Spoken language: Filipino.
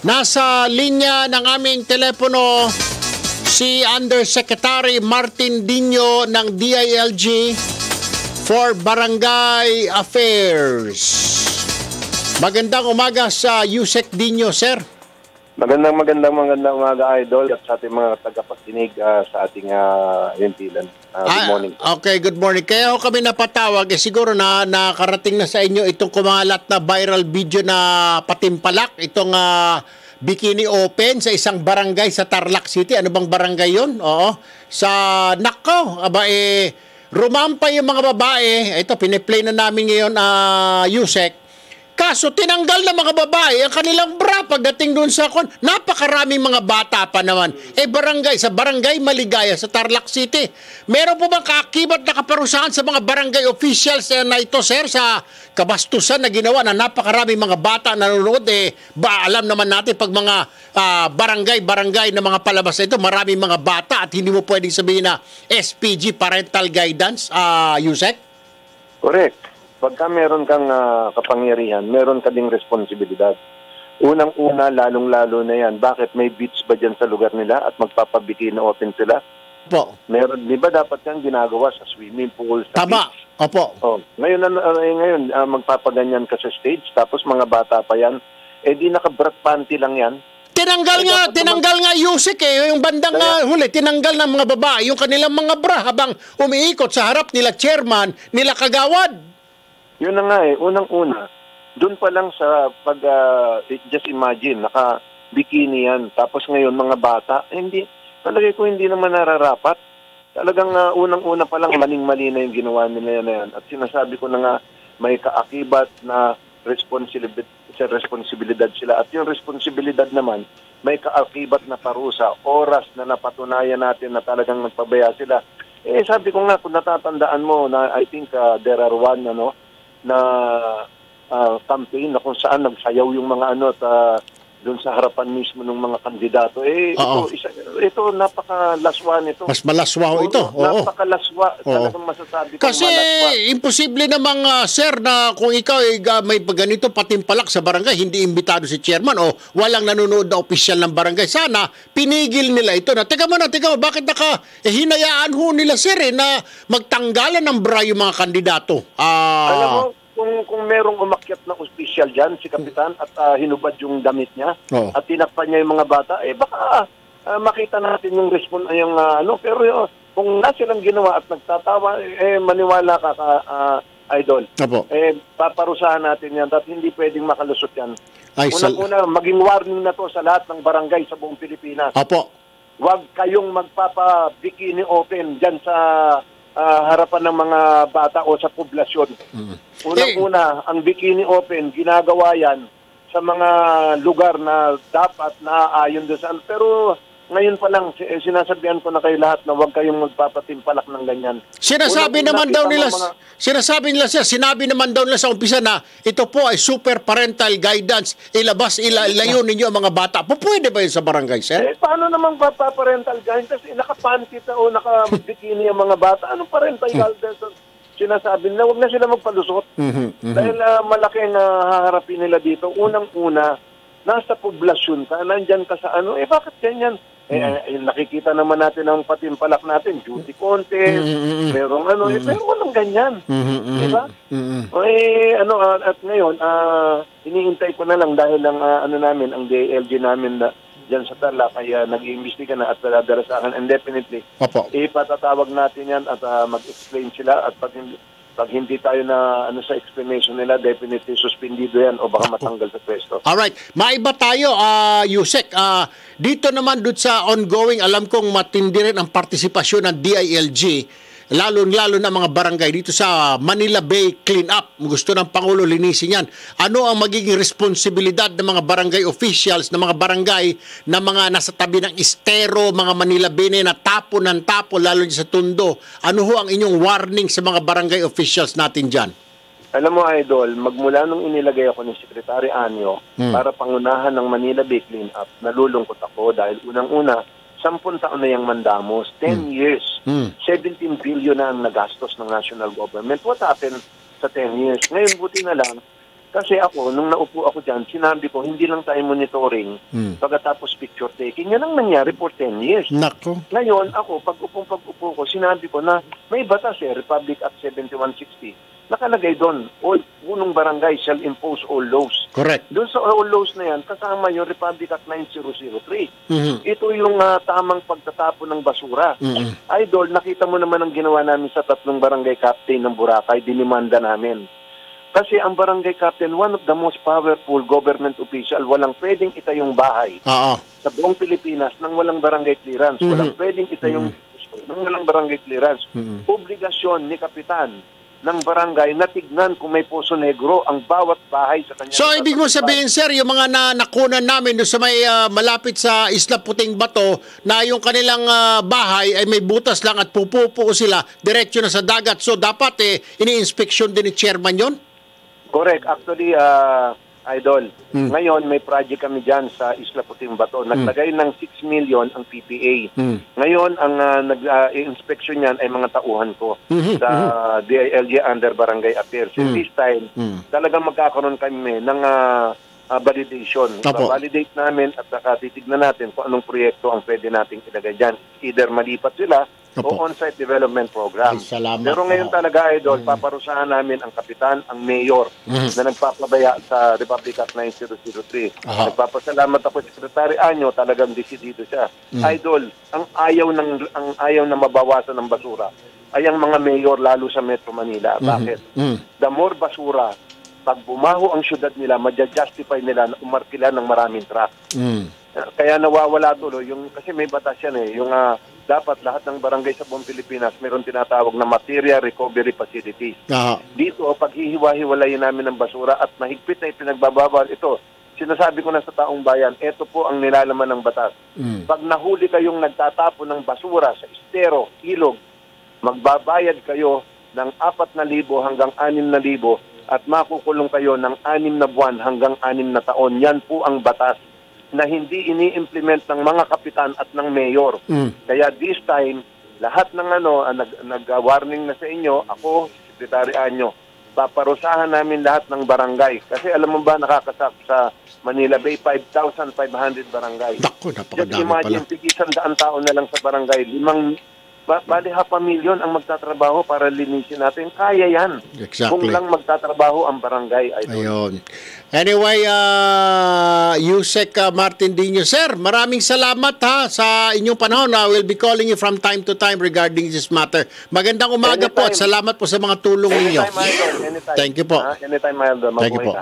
Nasa linya ng aming telepono si Undersecretary Martin Dino ng DILG for Barangay Affairs. Magandang umaga sa Yusek Dino, sir. Magandang umaga, Idol, at sa ating mga tagapakinig sa ating himpilan. Good morning. Okay, good morning. Kaya ako kami napatawag, siguro na nakarating na sa inyo itong kumalat na viral video na patimpalak, itong Bikini Open sa isang barangay sa Tarlac City. Ano bang barangay yun? Oo. Sa Nakaw, rumampa yung mga babae. Ito, piniplay na namin ngayon, Yusek. Kaso tinanggal na mga babae ang kanilang bra pagdating doon sa napakaraming mga bata pa naman. Sa barangay Maligaya sa Tarlac City. Meron po bang kaakibat na kaparusahan sa mga barangay officials na ito, sir, sa kabastusan na ginawa na napakaraming mga bata nanonood? Alam naman natin pag mga barangay na mga palabas na ito, maraming mga bata at hindi mo pwedeng sabihin na SPG, parental guidance, Yusek? Correct. Pagka meron kang kapangyarihan, meron ka ding responsibilidad. Unang-una, lalong-lalo na yan. Bakit may beach ba dyan sa lugar nila at magpapabikini open sila? Opo. Meron, di ba dapat yan ginagawa sa swimming pool, sa Tama. beach? Opo. Ngayon, magpapaganyan ka sa stage, tapos mga bata pa yan, di naka-brat panty lang yan. Tinanggal nga Yusek yung bandang huli, tinanggal ng mga babae yung kanilang mga bra habang umiikot sa harap nila chairman, nila kagawad. Yun na nga unang-una, doon pa lang sa just imagine, naka-bikini yan, tapos ngayon mga bata, palagay ko hindi naman nararapat. Talagang unang-una pa lang maling-mali na yung ginawa nila yan. At sinasabi ko na nga, may kaakibat na responsibilidad sila. At yung responsibilidad naman, may kaakibat na parusa, oras na napatunayan natin na talagang nagpabaya sila. Sabi ko nga, kung natatandaan mo, na I think there are one, na campaign na kung saan nagsayaw yung mga doon sa harapan mismo ng mga kandidato. Ito napakalaswa nito. Mas malaswa ito. Napakalaswa. Talagang masasabi ko kasi malaswa. Imposible namang, sir, na kung ikaw may ganito patimpalak sa barangay, hindi imbitado si chairman o walang nanonood na opisyal ng barangay. Sana pinigil nila ito na, teka mo, bakit hinayaan ho nila, sir, na magtanggalan ng bra yung mga kandidato? Alam mo, kung merong umakyat na opisyal dyan, si Kapitan, at hinubad yung damit niya, at tinakpan niya yung mga bata, baka makita natin yung pero kung silang ginawa at nagtatawa, maniwala ka, Idol. Opo. Paparusahan natin yan at hindi pwedeng makalusot yan. Unang-una, maging warning na to sa lahat ng barangay sa buong Pilipinas. Opo. Huwag kayong magpapa-bikini open dyan sa harapan ng mga bata o sa poblasyon. Unang-una, ang bikini open, ginagawa yan sa mga lugar na dapat naaayon doon saan. Pero ngayon pa lang, sinasabihan ko na kayo lahat na huwag kayong magpapatimpalak ng ganyan. Sinasabi naman daw nila sa umpisa na ito po ay super parental guidance. Ilayo ninyo ang mga bata. Pwede ba yun sa barangay, sir? Paano naman parental guidance? Nakapanty o nakabikini ang mga bata. Anong parental guidance? Sinasabi nila, huwag na sila magpalusot. Dahil malaki ang haharapin nila dito. Unang-una, nasa poblasyon ka, nandyan ka sa bakit ganyan? Nakikita naman natin ang patimpalak natin, beauty contest, merong pero walang ganyan. Diba? At ngayon, iniintay ko na lang dahil ang namin, ang DLG namin na dyan sa Tarlac, kaya nag-iimbestiga na at dadara sa akin, and definitely, ipatatawag natin yan at mag-explain sila at pag hindi tayo na sa explanation nila, definitely suspendido yan o baka matanggal sa pwesto. Alright. Maiba tayo, Yusek. Dito naman doon sa ongoing, alam kong matindi rin ang partisipasyon ng DILG, lalo na mga barangay dito sa Manila Bay Cleanup. Gusto ng Pangulo linisin yan. Ano ang magiging responsibilidad ng mga barangay officials, ng mga barangay na mga nasa tabi ng estero, mga Manila Bay na tapo ng tapo, lalo sa Tondo? Ano ho ang inyong warning sa mga barangay officials natin dyan? Alam mo, Idol, magmula nung inilagay ako ni Secretary Anyo para pangunahan ng Manila Bay Cleanup, nalulungkot ako dahil unang-una, 10 taon na yung mandamos, 10 years, 17 billion na ang nagastos ng national government. What happened sa 10 years? Ngayon, buti na lang, Kasi ako, nung naupo ako dyan, sinabi ko, hindi lang tayo monitoring, pagkatapos picture taking. Yan ang nangyari for 10 years. Nako. Ngayon, ako, pag-upo ko, sinabi ko na may batas Republic Act 7160. Nakalagay doon, all punong barangay shall impose all laws. Correct. Doon sa all laws na yan, kasama yung Republic Act 9003. Ito yung tamang pagtatapon ng basura. Idol, nakita mo naman ang ginawa namin sa 3 barangay captain ng Boracay, dinimanda namin. Kasi ang barangay captain, one of the most powerful government official, walang pwedeng itayong bahay sa buong Pilipinas nang walang barangay clearance. Walang pwedeng itayong nang walang barangay clearance. Obligasyon ni kapitan ng barangay na tignan kung may Poso Negro ang bawat bahay sa kanya. So, ibig mo sabihin, sir, yung mga nakunan namin doon sa may malapit sa Isla Puting Bato, na yung kanilang bahay ay may butas lang at pupupo sila, diretso na sa dagat. So, dapat ini-inspection din ni chairman yon? Correct. Actually, Idol, ngayon may project kami dyan sa Isla Puting Bato. Naglagay ng 6 million ang PPA. Ngayon, ang inspection niyan ay mga tauhan ko sa DILG under Barangay Affairs. In this time, talagang magkakaroon kami ng validation. Validate namin at saka titignan natin kung anong proyekto ang pwede nating ilagay dyan. Either malipat sila o on-site development program. Pero ngayon talaga, Idol, paparusahan namin ang kapitan, ang mayor na nagpapabaya sa Republic Act 9003. Nagpapasalamat ako sa Secretary Anyo, talagang desidido siya. Idol, ang ayaw na mabawasan ng basura ay ang mga mayor lalo sa Metro Manila. Bakit? The more basura, pag bumaho ang syudad nila, madja-justify nila na umarkila ng maraming truck. Kaya nawawala tuloy yung, kasi may batas yan yung dapat lahat ng barangay sa buong Pilipinas meron tinatawag na material recovery facilities. Dito, pag hihiwa-hiwalayin namin ng basura at mahigpit na ipinagbabawal ito, sinasabi ko na sa taong bayan, ito po ang nilalaman ng batas. Pag nahuli kayong nagtatapon ng basura sa estero, ilog, magbabayad kayo ng 4,000 hanggang 6,000 at makukulong kayo ng 6 na buwan hanggang 6 na taon. Yan po ang batas na hindi ini-implement ng mga kapitan at ng mayor. Kaya this time, lahat ng nag-warning na sa inyo, ako, Secretary Anyo, paparusahan namin lahat ng barangay. Kasi alam mo ba, nakakasap sa Manila Bay, 5,500 barangay. Naku, just imagine, tigisan daan tao na lang sa barangay. Bali 500,000 ang magtatrabaho para linisin natin. Kaya yan. Exactly. Kung lang magtatrabaho ang barangay. Ayun. Anyway, Yusek Martin Dino, sir, maraming salamat sa inyong panahon. We'll be calling you from time to time regarding this matter. Magandang umaga po at salamat po sa mga tulong ninyo. Anytime. Thank you po. Anytime, Maelda. Thank you po.